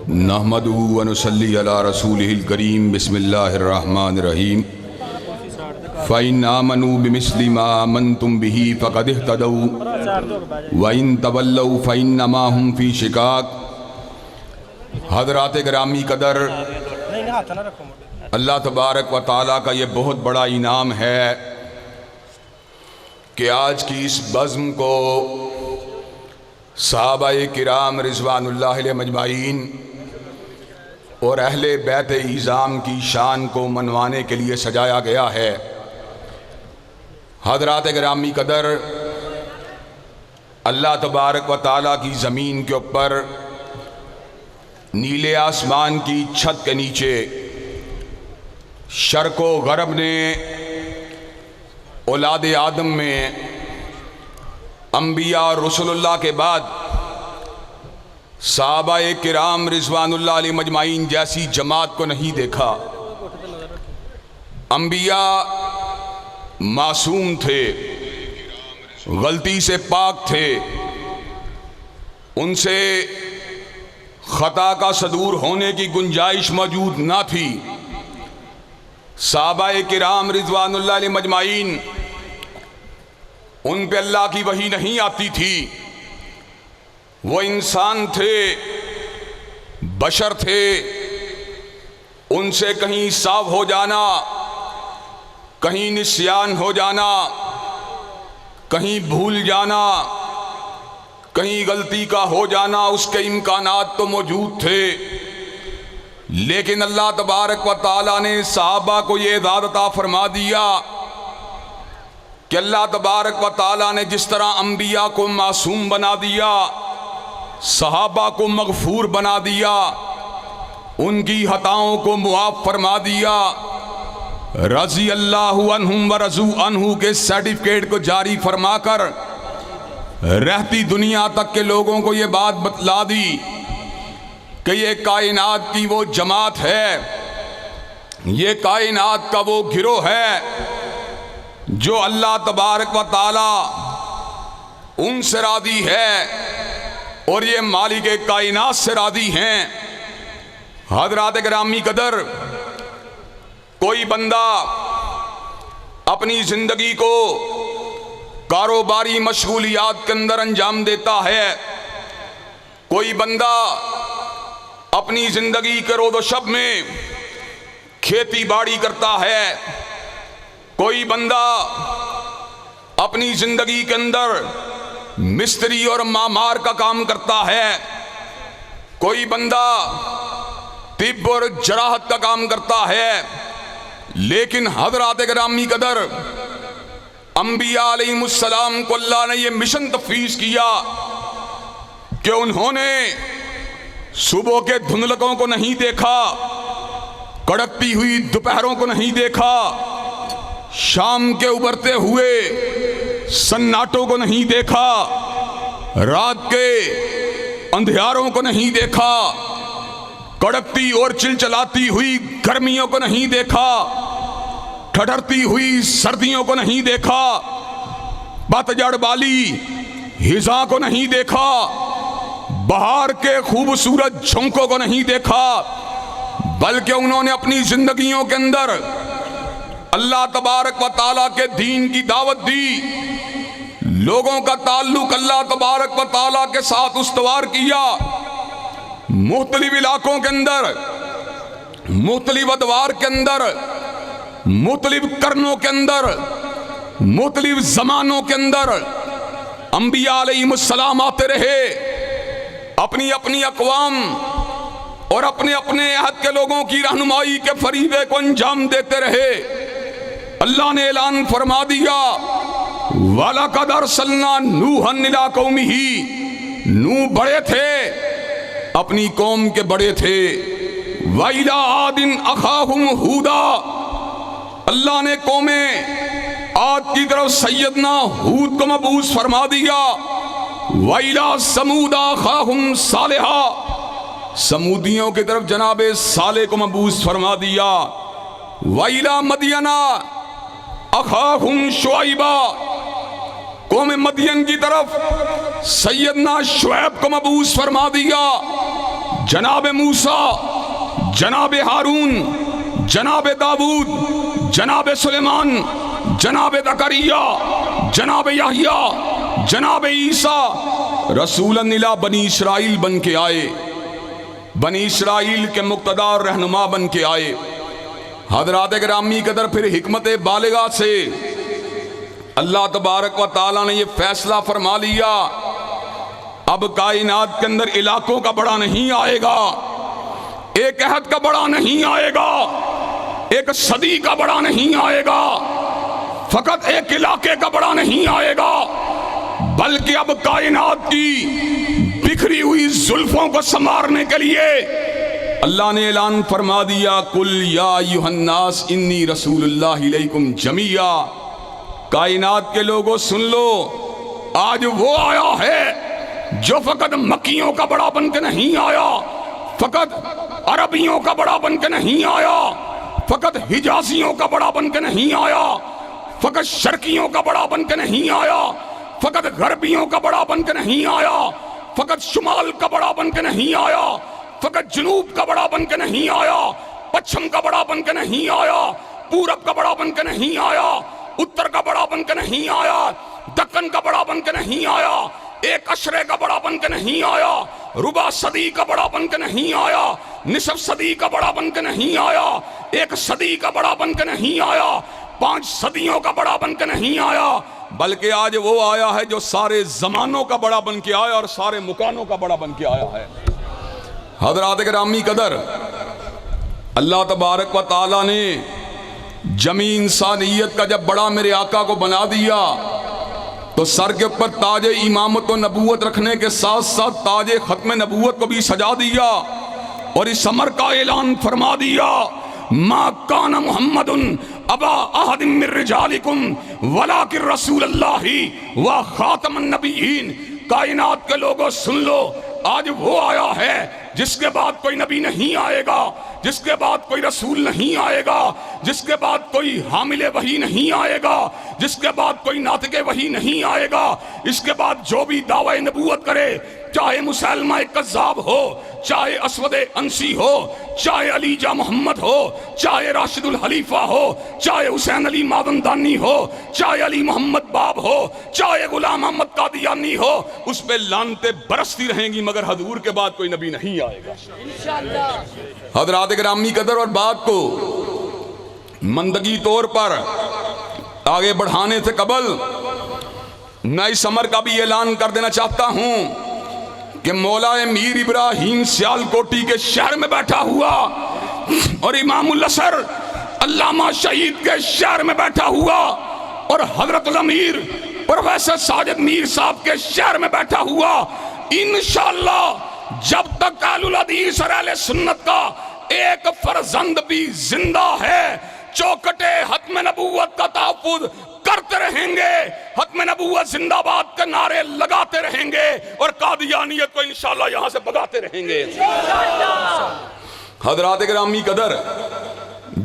نحمدہ و نصلی علی رسولہ الکریم بسم اللہ الرحمن الرحیم فَإِنْ آمَنُوا بِمِثْلِ مَا آمَنْتُمْ بِهِ فَقَدِ اهْتَدَوْا وَإِنْ تَوَلَّوْا فَإِنَّمَا هُمْ فِي شِقَاقٍ۔ حضرات گرامی قدر، اللہ تبارک و تعالیٰ کا یہ بہت بڑا انعام ہے کہ آج کی اس بزم کو صحابہ کرام رضوان اللہ علیہ مجمعین اور اہل بیت اعظام کی شان کو منوانے کے لیے سجایا گیا ہے۔ حضرات گرامی قدر، اللہ تبارک و تعالیٰ کی زمین کے اوپر نیلے آسمان کی چھت کے نیچے شرق و غرب نے اولاد آدم میں انبیاء اور رسول اللہ کے بعد صحابہ کرام رضوان اللہ علیہ مجمعین جیسی جماعت کو نہیں دیکھا۔ انبیاء معصوم تھے، غلطی سے پاک تھے، ان سے خطا کا صدور ہونے کی گنجائش موجود نہ تھی۔ صحابہ کرام رضوان اللہ علیہ مجمعین، ان پہ اللہ کی وحی نہیں آتی تھی، وہ انسان تھے، بشر تھے، ان سے کہیں صاف ہو جانا، کہیں نسیان ہو جانا، کہیں بھول جانا، کہیں غلطی کا ہو جانا، اس کے امکانات تو موجود تھے، لیکن اللہ تبارک و تعالیٰ نے صحابہ کو یہ اعزاز عطا فرما دیا کہ اللہ تبارک و تعالیٰ نے جس طرح انبیاء کو معصوم بنا دیا، صحابہ کو مغفور بنا دیا، ان کی خطاؤں کو معاف فرما دیا، رضی اللہ عنہم ورضوا عنہ کے سرٹیفکیٹ کو جاری فرما کر رہتی دنیا تک کے لوگوں کو یہ بات بتلا دی کہ یہ کائنات کی وہ جماعت ہے، یہ کائنات کا وہ گروہ ہے جو اللہ تبارک و تعالی ان سے راضی ہے اور یہ مالک کائنات سے راضی ہیں۔ حضرات گرامی قدر، کوئی بندہ اپنی زندگی کو کاروباری مشغولیات کے اندر انجام دیتا ہے، کوئی بندہ اپنی زندگی کے رود و شب میں کھیتی باڑی کرتا ہے، کوئی بندہ اپنی زندگی کے اندر مستری اور معمار کا کام کرتا ہے، کوئی بندہ طب اور جراحت کا کام کرتا ہے، لیکن حضرات گرامی قدر، انبیاء علیہ السلام کو اللہ نے یہ مشن تفویض کیا کہ انہوں نے صبح کے دھندلکوں کو نہیں دیکھا، کڑکتی ہوئی دوپہروں کو نہیں دیکھا، شام کے ابھرتے ہوئے سناٹوں کو نہیں دیکھا، رات کے اندھیاروں کو نہیں دیکھا، کڑکتی اور چلچلاتی ہوئی گرمیوں کو نہیں دیکھا، ٹھٹرتی ہوئی سردیوں کو نہیں دیکھا، پتجھڑ والی خزاں کو نہیں دیکھا، بہار کے خوبصورت جھونکوں کو نہیں دیکھا، بلکہ انہوں نے اپنی زندگیوں کے اندر اللہ تبارک و تعالیٰ کے دین کی دعوت دی، لوگوں کا تعلق اللہ تبارک و تعالیٰ کے ساتھ استوار کیا، مختلف علاقوں کے اندر، مختلف ادوار کے اندر، مختلف قرنوں کے اندر، مختلف زمانوں کے اندر انبیاء علیہ السلام آتے رہے، اپنی اپنی اقوام اور اپنے اپنے عہد کے لوگوں کی رہنمائی کے فریضے کو انجام دیتے رہے۔ اللہ نے اعلان فرما دیا وَلَقَدْ أَرْسَلْنَا نُوحًا إِلَىٰ قَوْمِهِ، نوح بڑے تھے، اپنی قوم کے بڑے تھے، وَإِلَىٰ عَادٍ أَخَاهُمْ هُودًا، اللہ نے قوم عاد کی طرف سیدنا ہود کو مبعوث فرما دیا، وَإِلَىٰ ثَمُودَ أَخَاهُمْ صَالِحًا، سمودیوں کی طرف جناب صالح کو مبعوث فرما دیا، وَإِلَىٰ مَدْيَنَ أَخَاهُمْ شُعَيْبًا، قوم مدین کی طرف سیدنا شعیب کو مبعوث فرما دیا، جناب موسیٰ، جناب ہارون، جناب داؤد، جناب سلیمان، جناب زکریا، جناب یحییٰ، جناب عیسیٰ رسولاً الی بنی اسرائیل بن کے آئے، بنی اسرائیل کے مقتدار رہنما بن کے آئے۔ حضرات گرامی قدر پھر حکمت بالغہ سے اللہ تبارک و تعالیٰ نے یہ فیصلہ فرما لیا، اب کائنات کے اندر علاقوں کا بڑا نہیں آئے گا، ایک عہد کا بڑا نہیں آئے گا، ایک صدی کا بڑا نہیں آئے گا، فقط ایک علاقے کا بڑا نہیں آئے گا، بلکہ اب کائنات کی بکھری ہوئی زلفوں کو سنوارنے کے لیے اللہ نے اعلان فرما دیا، قل یا ایھا الناس انی رسول اللہ الیکم جمیعا۔ کائنات کے لوگوں سن لو، آج وہ آیا ہے جو فقط مکیوں کا بڑا بن کے نہیں آیا، فقط عربیوں کا بڑا بن کے نہیں آیا، فقط حجازیوں کا بڑا بن کے نہیں آیا، فقط شرقیوں کا بڑا بن کے نہیں آیا، فقط غربیوں کا بڑا بن کے نہیں آیا، فقط شمال کا بڑا بن کے نہیں آیا، فقط جنوب کا بڑا بن کے نہیں آیا، پچھم کا بڑا بن کے نہیں آیا، پورب کا بڑا بن کے نہیں آیا، اتر کا بڑا بن کے نہیں آیا، دکن کا بڑا بن کے نہیں آیا، ایک عشرے کا بڑا بن کے نہیں آیا، ربع صدی کا بڑا بن کے نہیں آیا، نصف صدی کا بڑا بن کے نہیں آیا، ایک صدی کا بڑا بن کے نہیں آیا، 5 صدیوں کا بڑا بن کے نہیں آیا، بلکہ آج وہ آیا ہے جو سارے زمانوں کا بڑا بن کے آیا اور سارے مکانوں کا بڑا بن کے آیا ہے۔ حضرات گرامی قدر، اللہ تبارک و تعالیٰ نے جمی انسانیت کا جب بڑا میرے آقا کو بنا دیا تو سر کے اوپر تاج امامت و نبوت رکھنے کے ساتھ ساتھ تاج ختم نبوت کو بھی سجا دیا اور اس امر کا اعلان فرما دیا، ما کان محمد ابا احد من رجالکم ولکن رسول اللہ و خاتم النبیین۔ کائنات کے لوگوں سن لو، آج وہ آیا ہے جس کے بعد کوئی نبی نہیں آئے گا، جس کے بعد کوئی رسول نہیں آئے گا، جس کے بعد کوئی حامل وحی نہیں آئے گا، جس کے بعد کوئی ناطق وحی نہیں آئے گا۔ اس کے بعد جو بھی دعوی نبوت کرے، چاہے مسلمہ کذاب ہو، چاہے اسود انسی ہو، چاہے علی جا محمد ہو، چاہے راشد الخلیفہ ہو، چاہے حسین علی مادندانی ہو، چاہے علی محمد باب ہو، چاہے غلام احمد قادیانی ہو، اس پہ لعنتیں برستی رہیں گی، مگر حضور کے بعد کوئی نبی نہیں آئے گا۔ حضرات گرامی قدر، اور بات کو مندگی طور پر آگے بڑھانے سے قبل میں اس امر کا بھی اعلان کر دینا چاہتا ہوں کہ مولا میر ابراہیم سیالکوٹی کے شہر میں بیٹھا ہوا اور امام الازہر علامہ شہید کے شہر میں بیٹھا ہوا اور حضرت الامیر پروفیسر ساجد میر صاحب کے شہر میں بیٹھا ہوا، انشاءاللہ جب تک اہل الحدیث اور اہل سنت کا ایک فرزند بھی زندہ ہے، چوکٹے ختم نبوت کا تحفظ کرتے رہیں گے، ختم نبوت زندہ باد کے نعرے لگاتے رہیں گے اور قادیانیت کو انشاءاللہ یہاں سے بھگاتے رہیں گے۔ حضرات گرامی قدر،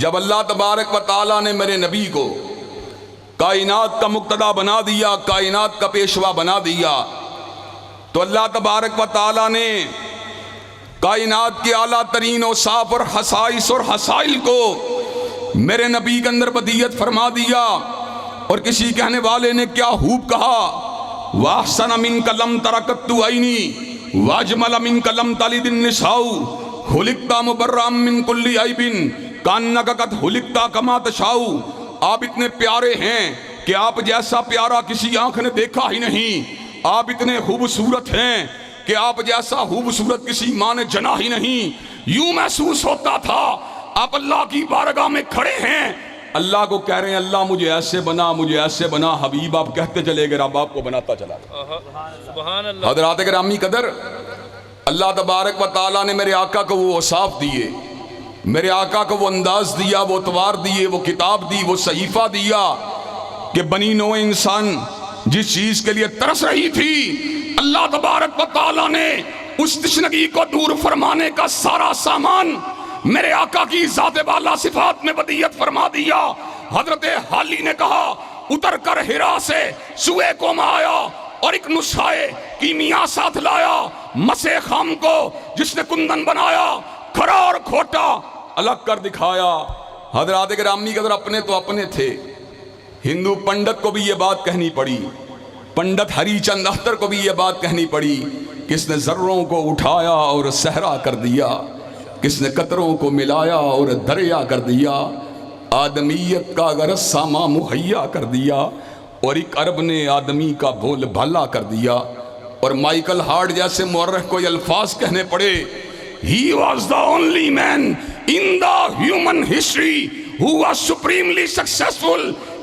جب اللہ تبارک و تعالیٰ نے میرے نبی کو کائنات کا مقتدا بنا دیا، کائنات کا پیشوا بنا دیا، تو اللہ تبارک و تعالیٰ نے کائنات کی اعلیٰ ترین اوصاف اور خصائص اور حسائل کو میرے نبی کے اندر بدیعت فرما دیا۔ اور کسی کہنے والے نے کیا خوب کہا، وَأَحْسَنَ مِنْكَ لَمْ تَرَكَتُّ عَيْنِي وَأَجْمَلَ مِنْكَ لَمْ تَلِدِ النِّسَاءُ خُلِقْتَ مُبَرَّأً مِنْ كُلِّ عَيْبٍ كَأَنَّكَ قَدْ خُلِقْتَ كَمَا تَشَاءُ۔ آپ اتنے پیارے ہیں کہ آپ جیسا پیارا کسی آنکھ نے دیکھا ہی نہیں، آپ اتنے خوبصورت ہیں کہ آپ جیسا خوبصورت کسی ماں نے جنا ہی نہیں۔ یوں محسوس ہوتا تھا آپ اللہ کی بارگاہ میں کھڑے ہیں، اللہ کو کہہ رہے ہیں اللہ مجھے ایسے بنا، مجھے ایسے بنا۔ حبیب آپ کہتے چلے گئے، رب آپ کو بناتا چلا گیا۔ حضرات گرامی قدر، اللہ تبارک و تعالیٰ نے میرے آقا کو وہ اوصاف دیے، میرے آقا کو وہ انداز دیا، وہ اتوار دیے، وہ کتاب دی، وہ صحیفہ دیا کہ بنی نوع انسان جس چیز کے لیے ترس رہی تھی، اللہ تبارک و تعالیٰ نے اس تشنگی کو دور فرمانے کا سارا سامان میرے آقا کی ذات بالا صفات میں بدیعت فرما دیا۔ حضرت حالی نے کہا اتر کر ہرا سے سوئے کو آیا، اور ایک نسخہ کیمیا ساتھ لایا، مسے خام کو جس نے کندن بنایا، کھرا اور کھوٹا الگ کر دکھایا۔ حضرات گرامی قدر اپنے تو اپنے تھے، ہندو پنڈت کو بھی یہ بات کہنی پڑی، پنڈت ہری چند اختر کو بھی یہ بات کہنی پڑی، کس نے ذروں کو اٹھایا اور صحرا کر دیا، کس نے قطروں کو ملایا اور دریا کر دیا، آدمیت کا اگر ساما مہیا کر دیا، اور ایک عرب نے آدمی کا بول بھلا کر دیا۔ اور مائیکل ہارٹ جیسے مورخ کو یہ الفاظ کہنے پڑے، He was the only man in the human history who was supremely successful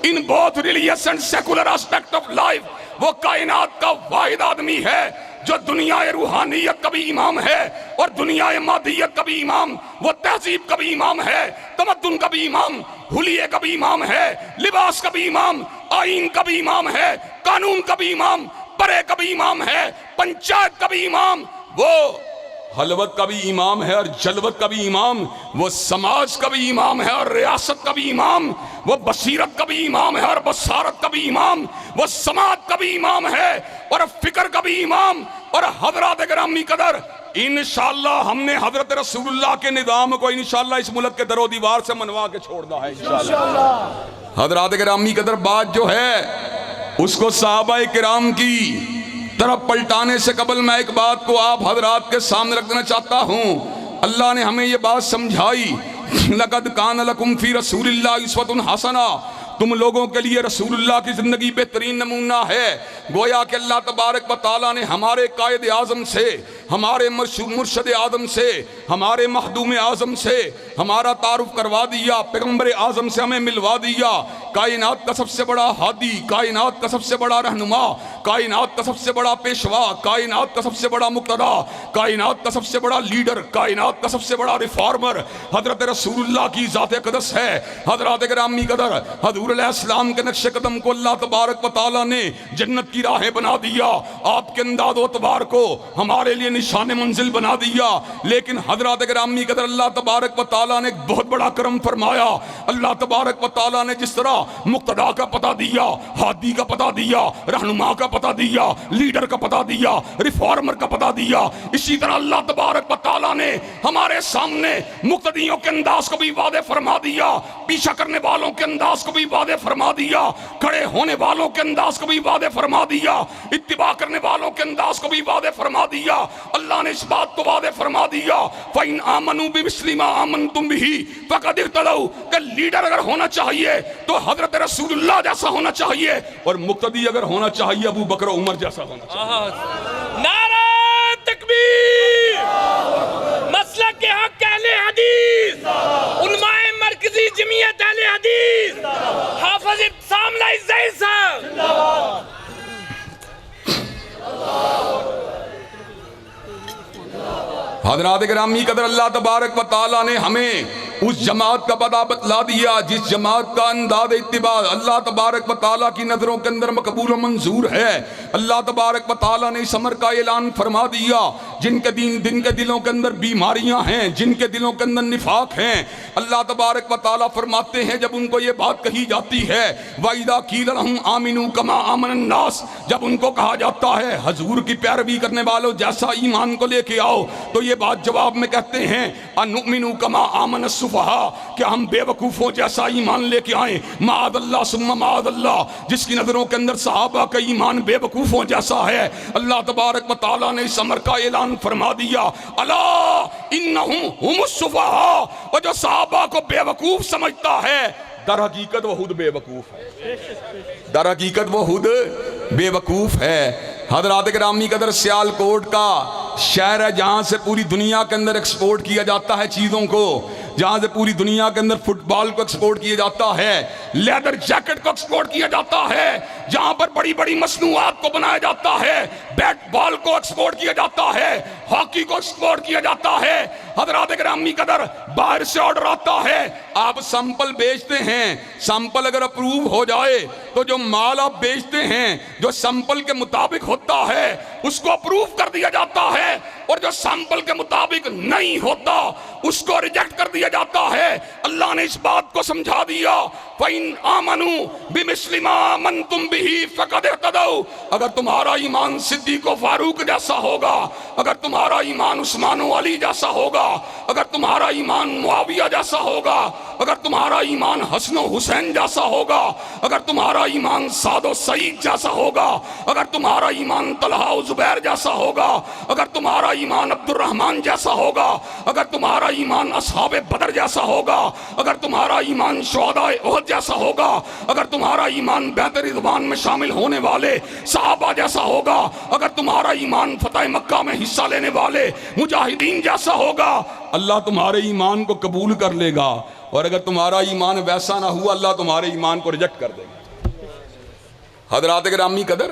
in both religious and secular aspect of life۔ وہ کائنات کا واحد آدمی ہے جو دنیا روحانیت کا بھی امام ہے اور دنیا مادیت کا بھی امام، وہ تہذیب کا بھی امام ہے، تمدن کا بھی امام، حلیے کا بھی امام ہے، لباس کا بھی امام، آئین کا بھی امام ہے، قانون کا بھی امام، پرے کا بھی امام ہے، پنچایت کا بھی امام، وہ حلوت کا بھی امام ہے اور جلوت کا بھی امام، وہ سماج کا بھی امام ہے اور ریاست کا بھی امام، وہ بصیرت کا بھی امام ہے اور بصارت کا بھی امام، وہ سماعت کا بھی امام ہے اور فکر کا بھی امام۔ اور حضرات گرامی قدر انشاءاللہ ہم نے حضرت رسول اللہ کے نظام کو انشاءاللہ اس ملک کے در و دیوار سے منوا کے چھوڑنا ہے انشاءاللہ۔ حضرات گرامی قدر بات جو ہے اس کو صحابہ کرام کی طرف پلٹانے سے قبل میں ایک بات کو آپ حضرات کے سامنے رکھ دینا چاہتا ہوں۔ اللہ نے ہمیں یہ بات سمجھائی، لَقَدْ كَانَ لَكُمْ فِي رَسُولِ اللَّهِ أُسْوَةٌ حَسَنَةٌ، تم لوگوں کے لیے رسول اللہ کی زندگی بہترین نمونہ ہے۔ گویا کہ اللہ تبارک و تعالیٰ نے ہمارے قائد اعظم سے، ہمارے مرشد اعظم سے، ہمارے مخدوم اعظم سے ہمارا تعارف کروا دیا، پیغمبر اعظم سے ہمیں ملوا دیا۔ کائنات کا سب سے بڑا ہادی، کائنات کا سب سے بڑا رہنما، کائنات کا سب سے بڑا پیشوا، کائنات کا سب سے بڑا مقتدا، کائنات کا سب سے بڑا لیڈر، کائنات کا سب سے بڑا ریفارمر حضرت رسول اللہ کی ذات قدس ہے۔ حضرات گرامی قدر حضور علیہ السلام کے نقش قدم کو اللہ تبارک و تعالیٰ نے جنت کی راہیں بنا دیا، آپ کے انداز و اعتبار کو ہمارے لیے نشان منزل بنا دیا۔ لیکن حضرات گرامی قدر اللہ تبارک و تعالیٰ نے ایک بہت بڑا کرم فرمایا۔ اللہ تبارک و تعالیٰ نے جس طرح مقتدا کا پتہ دیا، ہادی کا پتہ دیا، رہنما کا پتہ دیا، لیڈر کا پتہ دیا، ریفارمر کا پتہ دیا، اسی طرح اللہ تبارک و تعالیٰ نے ہمارے سامنے مقتدیوں کے انداز کو بھی واضح فرما دیا، پیچھا کرنے والوں کے انداز کو بھی واضح فرما دیا، کھڑے ہونے والوں کے انداز کو بھی واضح فرما دیا، اتباع کرنے والوں کے انداز کو بھی واضح فرما دیا۔ اللہ نے اس بات کو واضح فرما دیا، فَإِنْ آمَنُوا بِمِثْلِ مَا آمَنْتُمْ بِهِ فَقَدِ اهْتَدَوْا، کہ لیڈر اگر ہونا چاہیے تو حضرت رسول اللہ جیسا ہونا چاہیے، اور مقتدی اگر ہونا چاہیے ابو بکر و عمر جیسا ہونا چاہیے۔ نعرہ تکبیر، مسلک حق اہل حدیث، علماء مرکزی جمعیت اہل حدیث، حافظ ساملہ الزہر صاحب۔ حضرات گرامی قدر اللہ تبارک و تعالیٰ نے ہمیں اس جماعت کا پتہ بتلا دیا جس جماعت کا انداز اتباع اللہ تبارک و تعالیٰ کی نظروں کے اندر مقبول و منظور ہے۔ اللہ تبارک و تعالیٰ نے اس امر کا اعلان فرما دیا، جن کے دلوں کے اندر بیماریاں ہیں، جن کے دلوں کے اندر نفاق ہیں، اللہ تبارک و تعالیٰ فرماتے ہیں جب ان کو یہ بات کہی جاتی ہے وَإِذَا قِيلَ لَهُمْ آمِنُوا كَمَا آمَنَ النَّاسُ، جب ان کو کہا جاتا ہے حضور کی پیروی کرنے والوں جیسا ایمان کو لے کے آؤ، تو یہ بات جواب میں کہتے ہیں اَنُؤْمِنُوا كَمَا آمَنَ السُّفَهَاءُ، کہ ہم بے وقوفوں جیسا ایمان لے کے آئیں۔ معاذ اللہ ثم معاذ اللہ، جس کی نظروں کے اندر صحابہ کا ایمان بے وقوفوں جیسا ہے، اللہ تبارک و تعالیٰ نے اس امر کا اعلان فرما دیا، الا انہم ہم السفہاء، اور جو صحابہ کو بے وقوف سمجھتا ہے در حقیقت وہ خود بے وقوف ہے، در حقیقت وہ خود بے وقوف ہے۔ حضرات گرامی قدر سیال کوٹ کا شہر ہے جہاں سے پوری دنیا کے اندر ایکسپورٹ کیا جاتا ہے چیزوں کو، جہاں سے پوری دنیا کے اندر فٹ بال کو ایکسپورٹ کیا جاتا ہے، لیدر جیکٹ کو ایکسپورٹ کیا جاتا ہے، جہاں پر بڑی بڑی مصنوعات کو بنایا جاتا ہے، بیٹ بال کو ایکسپورٹ کیا جاتا ہے، ہاکی کو ایکسپورٹ کیا جاتا ہے۔ حضرات گرامی قدر باہر سے آرڈر آتا ہے، آپ سیمپل بیچتے ہیں، سیمپل اگر اپروو ہو جائے تو جو مال آپ بیچتے ہیں جو سیمپل کے مطابق ہوتا ہے اس کو اپروو کر دیا جاتا ہے، اور جو سیمپل کے مطابق نہیں ہوتا اس کو ریجیکٹ کر دیا جاتا ہے۔ اللہ نے اس بات کو سمجھا دیا، فَإِنْ آمَنُوا بِمِثْلِ مَا آمَنْتُمْ بِهِ فَقَدِ اهْتَدَوْا۔ اگر تمہارا ایمان صدیق و فاروق جیسا ہوگا، اگر تمہارا ایمان عثمان و علی جیسا ہوگا، اگر تمہارا ایمان معاویہ جیسا ہوگا، اگر تمہارا ایمان حسن و حسین جیسا ہوگا، اگر تمہارا ایمان سعد و سعید جیسا ہوگا، اگر تمہارا ایمان طلحہ و زبیر جیسا ہوگا، اگر تمہارا ایمان عبد الرحمن جیسا ہوگا، اگر تمہارا ایمان اصحاب بدر جیسا ہوگا، اگر تمہارا ایمان شہداء احد جیسا ہوگا، اگر تمہارا ایمان بیعت رضوان میں شامل ہونے والے صحابہ جیسا ہوگا، اگر تمہارا ایمان فتح مکہ میں حصہ لینے والے مجاہدین جیسا ہوگا، اللہ تمہارے ایمان کو قبول کر لے گا۔ اور اگر تمہارا ایمان ویسا نہ ہوا، اللہ تمہارے ایمان کو ریجیکٹ کر دے گا۔ حضرات گرامی قدر،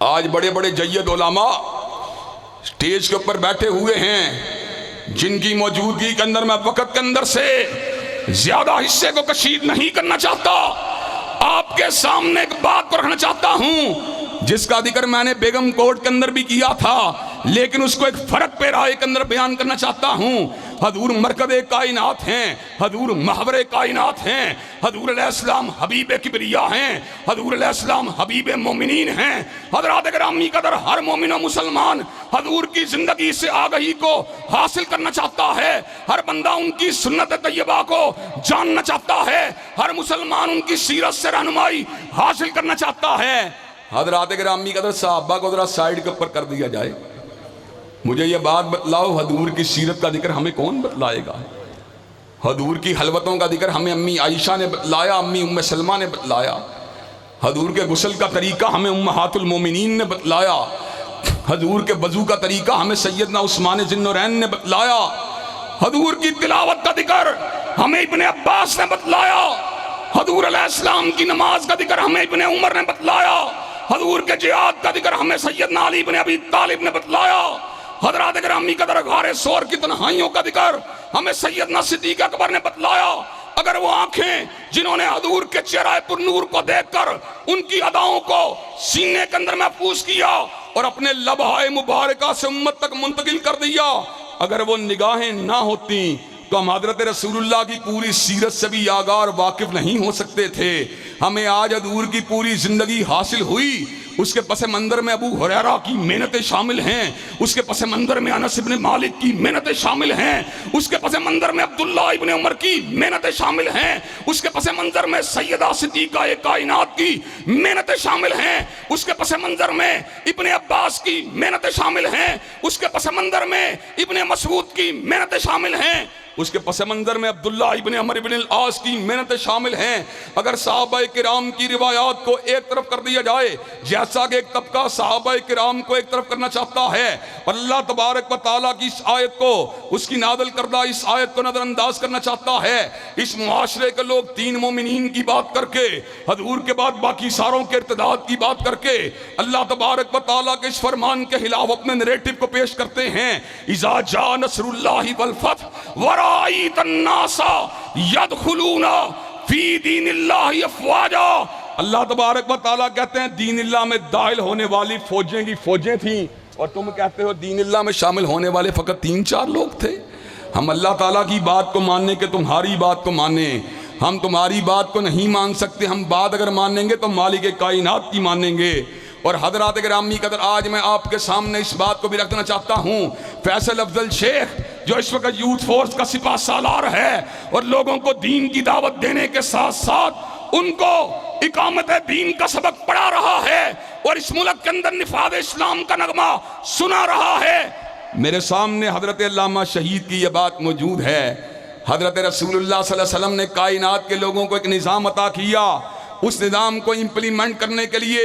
آج بڑے بڑے جید علماء سٹیج کے اوپر بیٹھے ہوئے ہیں، جن کی موجودگی کے اندر میں وقت کے اندر سے زیادہ حصے کو کشید نہیں کرنا چاہتا۔ آپ کے سامنے ایک بات کو رکھنا چاہتا ہوں جس کا ذکر میں نے بیگم کوٹ کے اندر بھی کیا تھا، لیکن اس کو ایک فرق پیرائے کے اندر بیان کرنا چاہتا ہوں۔ حضور مرکز کائنات ہیں، حضور محور کائنات ہیں، حضور علیہ السلام حبیب کبریا ہیں، حضور علیہ السلام حبیب مومنین ہیں۔ حضرات گرامی قدر، ہر مومن و مسلمان حضور کی زندگی سے آگہی کو حاصل کرنا چاہتا ہے، ہر بندہ ان کی سنت طیبہ کو جاننا چاہتا ہے، ہر مسلمان ان کی سیرت سے رہنمائی حاصل کرنا چاہتا ہے۔ حضرات گرامی قدر، صحابہ کو ذرا سائیڈ کے اوپر کر دیا جائے۔ مجھے یہ بات بتلاؤ، حضور کی سیرت کا ذکر ہمیں کون بتلائے گا؟ حضور کی خلوتوں کا ذکر ہمیں امی عائشہ نے بتلایا، امی ام سلمہ نے بتلایا۔ حضور کے غسل کا طریقہ ہمیں امہات المومنین نے بتلایا۔ حضور کے وضو کا طریقہ ہمیں سیدنا عثمان ذی النورین نے بتلایا۔ حضور کی تلاوت کا ذکر ہمیں ابن عباس نے بتلایا۔ حضور علیہ السلام کی نماز کا ذکر ہمیں ابن عمر نے بتلایا۔ حضور کے جہاد کا ذکر ہمیں سیدنا علی بن ابی طالب نے بتلایا۔ حضرات گرامی قدر، غار ثور کی تنہائیوں کا ذکر ہمیں سیدنا صدیق اکبر نے بتلایا۔ اگر وہ آنکھیں جنہوں نے حضور کے چہرہ پر نور کو دیکھ کر ان کی اداؤں کو سینے کے اندر محفوظ کیا اور اپنے لبہائے مبارکہ سے امت تک منتقل کر دیا، اگر وہ نگاہیں نہ ہوتی تو ہم حضرت رسول اللہ کی پوری سیرت سے بھی آگاہ اور واقف نہیں ہو سکتے تھے۔ ہمیں آج حضور کی پوری زندگی حاصل ہوئی، اس کے پس منظر میں ابو ہریرہ کی محنتیں شامل ہیں، اس کے پس منظر میں انس بن مالک کی محنتیں شامل ہیں، اس کے پس منظر میں عبداللہ ابن عمر کی محنتیں شامل ہیں، اس کے پس منظر میں سیدہ صدیقہ کائنات کی محنتیں شامل ہیں، اس کے پس منظر میں ابن عباس کی محنتیں شامل ہیں، اس کے پس منظر میں ابن مسعود کی محنتیں شامل ہیں، اس کے پس منظر میں عبداللہ ابن عمر ابن العاص کی محنتیں شامل ہیں۔ اگر صحابہ کرام کی روایات کو ایک طرف کر دیا جائے، جیسا کہ ایک طبقہ صحابہ کرام کو ایک طرف کرنا چاہتا ہے، اور اللہ تبارک و تعالیٰ کی اس آیت کو، اس کی نازل کردہ اس آیت کو نظر انداز کرنا چاہتا ہے، اس معاشرے کے لوگ تین مومنین کی بات کر کے، حضور کے بعد باقی ساروں کے ارتداد کی بات کر کے، اللہ تبارک و تعالیٰ کے اس فرمان کے خلاف اپنے نیریٹو کو پیش کرتے ہیں۔ اذا جاء نصر اللہ والفتح ورأیت الناس یدخلون فی دین اللہ افواجا۔ اللہ تبارک و تعالیٰ کہتے ہیں دین اللہ میں داخل ہونے والی فوجیں کی فوجیں تھیں، اور تم کہتے ہو دین اللہ میں شامل ہونے والے فقط 3-4 لوگ تھے۔ ہم اللہ تعالیٰ کی بات کو ماننے کہ تمہاری بات کو مانیں، ہم تمہاری بات کو نہیں مان سکتے۔ ہم بات اگر مانیں گے تو مالک کائنات کی مانیں گے۔ اور حضرات گرامی قدر، آج میں آپ کے سامنے اس بات کو بھی رکھنا چاہتا ہوں، فیصل افضل شیخ جو اس وقت یوتھ فورس کا سپاہ سالار ہے اور لوگوں کو دین کی دعوت دینے کے ساتھ ساتھ ان کو اقامت دین کا سبق پڑھا رہا ہے اور اس ملک کے اندر نفاذ اسلام کا نغمہ سنا رہا ہے، میرے سامنے حضرت علامہ شہید کی یہ بات موجود ہے۔ حضرت رسول اللہ صلی اللہ علیہ وسلم نے کائنات کے لوگوں کو ایک نظام عطا کیا، اس نظام کو امپلیمنٹ کرنے کے لیے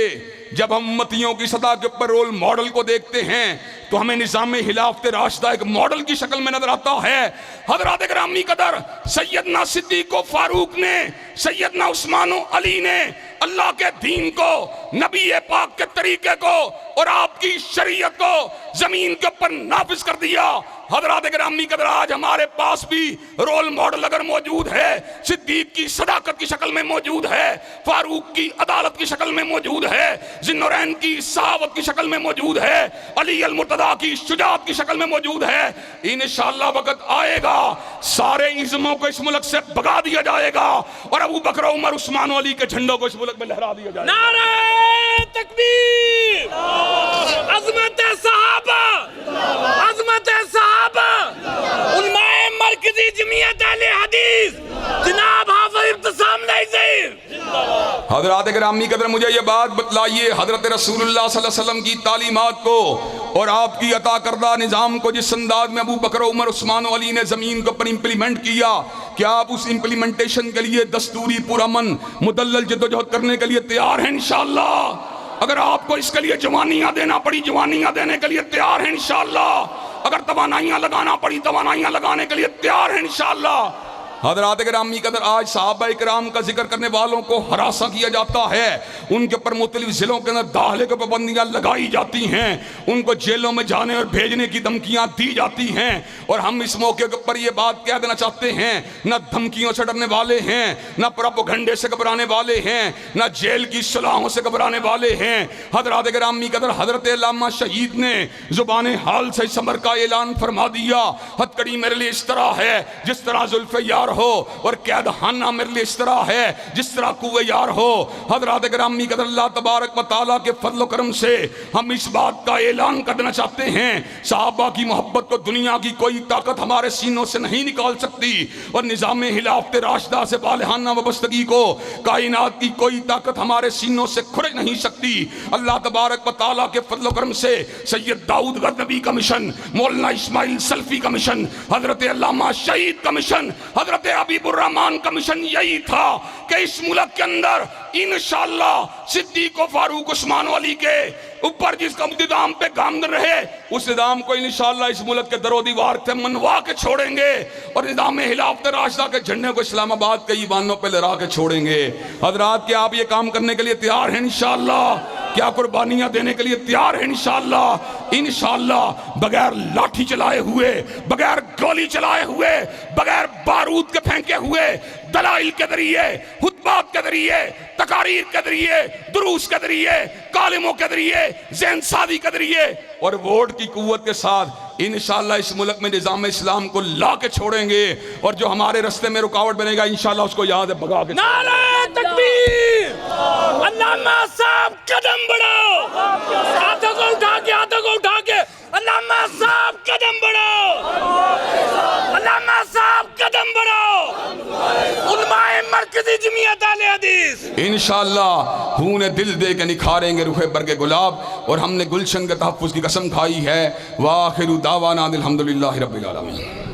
جب ہم امتیوں کی سطح کے اوپر رول ماڈل کو دیکھتے ہیں تو ہمیں نظام خلافت راشدہ ایک ماڈل کی شکل میں نظر آتا ہے۔ حضرات گرامی قدر، سیدنا صدیق و فاروق نے، سیدنا عثمان و علی نے اللہ کے دین کو، نبی پاک کے طریقے کو اور آپ کی شریعت کو زمین کے اوپر نافذ کر دیا۔ حضرات گرامی قدر آج ہمارے پاس بھی رول ماڈل اگر موجود ہے، صدیق کی صداقت کی شکل میں موجود ہے، فاروق کی عدالت کی شکل میں موجود ہے، ذوالنورین کی سخاوت کی شکل میں موجود ہے، علی المرتضیٰ کی شجاعت کی شکل میں موجود ہے، انشاءاللہ وقت آئے گا سارے ازموں کو اس ملک سے بھگا دیا جائے گا اور ابو بکر عمر عثمان و علی کے جھنڈوں کو اس ملک میں لہرا دیا جائے گا۔ نعرہ تکبیر، عظمت صحابہ، عظمت صحابہ، علماء مرکزی جمعیت اہل حدیث جناب حافظ ابتسام نظیر۔ حضرات گرامی قدر مجھے یہ بات بتلائیے، حضرت رسول اللہ صلی اللہ علیہ وسلم کی تعلیمات کو اور آپ کی عطا کردہ نظام کو جس انداز میں ابو بکر عمر عثمان و علی نے زمین کو پر امپلیمنٹ کیا، کیا آپ اس امپلیمنٹیشن کے لیے دستوری پرامن مدلل جدوجہد کرنے کے لیے تیار ہیں انشاءاللہ؟ اگر آپ کو اس کے لیے جوانیاں دینا پڑی جوانیاں دینے کے لیے تیار ہیں انشاءاللہ؟ اگر توانائیاں لگانا پڑی توانائیاں لگانے کے لیے تیار ہیں انشاءاللہ؟ حضرات گرامی قدر آج صحابہ اکرام کا ذکر کرنے والوں کو ہراساں کیا جاتا ہے، ان کے پر مختلف ضلعوں کے اندر داخلے کی پابندیاں لگائی جاتی ہیں، ان کو جیلوں میں جانے اور بھیجنے کی دھمکیاں دی جاتی ہیں، اور ہم اس موقع پر یہ بات کہہ دینا چاہتے ہیں، نہ دھمکیوں سے ڈرنے والے ہیں، نہ پروپیگنڈے سے گھبرانے والے ہیں، نہ جیل کی صلاحوں سے گھبرانے والے ہیں۔ حضرات گرامی قدر حضرت علامہ شہید نے زبان حال سے اس امر کا اعلان فرما دیا، ہتکڑی میرے لیے اس طرح ہے جس طرح زلف یار ہو، اور قید خانہ میرے لیے اس طرح ہے جس طرح کوہ یار ہو۔ حضرات گرامی قدر اللہ تبارک و تعالیٰ کے فضل و کرم سے ہم اس بات کا اعلان کر دینا چاہتے ہیں، صحابہ کی محبت کو دنیا کی کوئی طاقت ہمارے سینوں سے نہیں نکال سکتی، اور نظام خلافت راشدہ سے بالہانہ وابستگی کو کائنات کی کوئی طاقت ہمارے سینوں سے کھرچ نہیں سکتی۔ اللہ تبارک و تعالیٰ کے فضل و کرم سے سید داؤد غزنوی کا مشن، مولانا اسماعیل سلفی کا مشن، حضرت علامہ شہید کا مشن، حضرت حبیب الرحمن کا مشن یہی تھا کہ اس ملک کے اندر انشاءاللہ صدیق و فاروق عثمان و علی کے اوپر جس کا نظام پہ گامزن رہے، اس نظام کو انشاءاللہ اس ملک کے در و دیوار سے منوا کے چھوڑیں گے، اور نظام خلافت راشدہ کے جھنڈے کو اسلام آباد کے ایوانوں پہ لہرا کے چھوڑیں گے۔ حضرات کیا آپ یہ کام کرنے کے لیے تیار ہیں انشاءاللہ؟ کیا قربانیاں دینے کے لیے تیار ہیں انشاءاللہ؟ انشاءاللہ بغیر لاٹھی چلائے ہوئے، بغیر گولی چلائے ہوئے، بغیر بارود کے پھینکے ہوئے، دلائل کے ذریعے، خطبات کے ذریعے، تقاریر کے ذریعے، دروس کے ذریعے، کالموں کے ذریعے، ذہن سازی کے ذریعے اور ووٹ کی قوت کے ساتھ انشاءاللہ اس ملک میں نظام اسلام کو لا کے چھوڑیں گے، اور جو ہمارے رستے میں رکاوٹ بنے گا انشاءاللہ اس کو یاد ہے بھگا کے۔ نعرہ تکبیر، علامہ صاحب قدم بڑھاؤ، ہاتھوں کو اٹھا کے، ہاتھوں کو اٹھا کے، علامہ صاحب قدم بڑھاؤ، علامہ صاحب قدم بڑھاؤ، علماء مرکزی جمعیت اہل حدیث انشاءاللہ خون دل دے کے نکھاریں گے رخ برگ گلاب، اور ہم نے گلشن کے تحفظ کی قسم کھائی ہے۔ وآخر دعوانا الحمدللہ رب العالمین۔